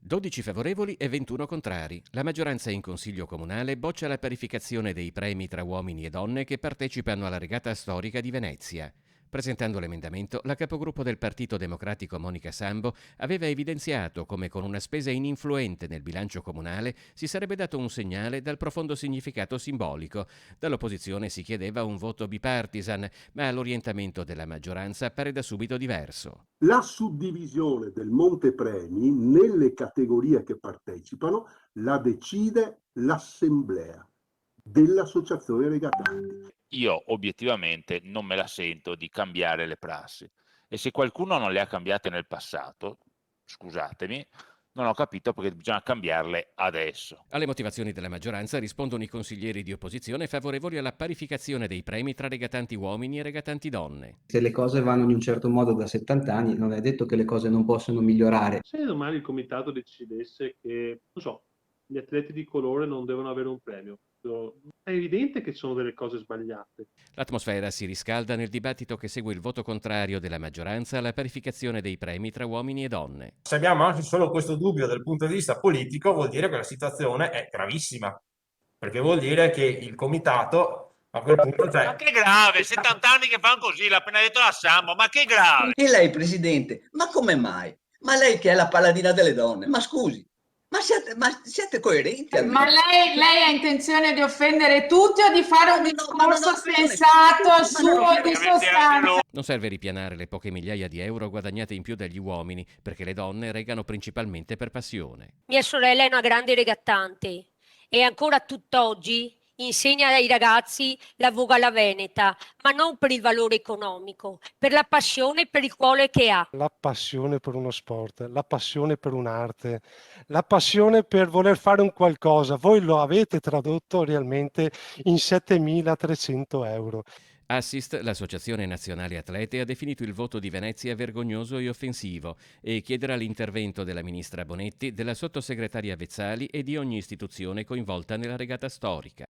12 favorevoli e 21 contrari. La maggioranza in Consiglio Comunale boccia la parificazione dei premi tra uomini e donne che partecipano alla regata storica di Venezia. Presentando l'emendamento, la capogruppo del Partito Democratico Monica Sambo aveva evidenziato come con una spesa ininfluente nel bilancio comunale si sarebbe dato un segnale dal profondo significato simbolico. Dall'opposizione si chiedeva un voto bipartisan, ma l'orientamento della maggioranza pare da subito diverso. La suddivisione del montepremi nelle categorie che partecipano la decide l'assemblea dell'associazione regatanti. Io obiettivamente non me la sento di cambiare le prassi e se qualcuno non le ha cambiate nel passato, scusatemi, non ho capito perché bisogna cambiarle adesso. Alle motivazioni della maggioranza rispondono i consiglieri di opposizione favorevoli alla parificazione dei premi tra regatanti uomini e regatanti donne. Se le cose vanno in un certo modo da 70 anni, non è detto che le cose non possano migliorare. Se domani il comitato decidesse che, non so, gli atleti di colore non devono avere un premio, è evidente che ci sono delle cose sbagliate. L'atmosfera si riscalda nel dibattito che segue il voto contrario della maggioranza alla parificazione dei premi tra uomini e donne. Se abbiamo anche solo questo dubbio dal punto di vista politico, vuol dire che la situazione è gravissima, perché vuol dire che il comitato a quel punto Ma che grave, 70 anni che fanno così, l'ha appena detto la Sambo, ma che grave! E lei, presidente, ma come mai? Ma lei che è la paladina delle donne, ma scusi, ma siete coerenti almeno? Ma lei ha intenzione di offendere tutti o di fare un discorso sensato, suo di sostanza? Non serve ripianare le poche migliaia di euro guadagnate in più dagli uomini, perché le donne regano principalmente per passione. Mia sorella è una grande regattante e ancora tutt'oggi insegna ai ragazzi la voga alla veneta, ma non per il valore economico, per la passione e per il cuore che ha. La passione per uno sport, la passione per un'arte, la passione per voler fare un qualcosa. Voi lo avete tradotto realmente in 7.300 euro. Assist, l'Associazione Nazionale Atlete, ha definito il voto di Venezia vergognoso e offensivo e chiederà l'intervento della ministra Bonetti, della sottosegretaria Vezzali e di ogni istituzione coinvolta nella regata storica.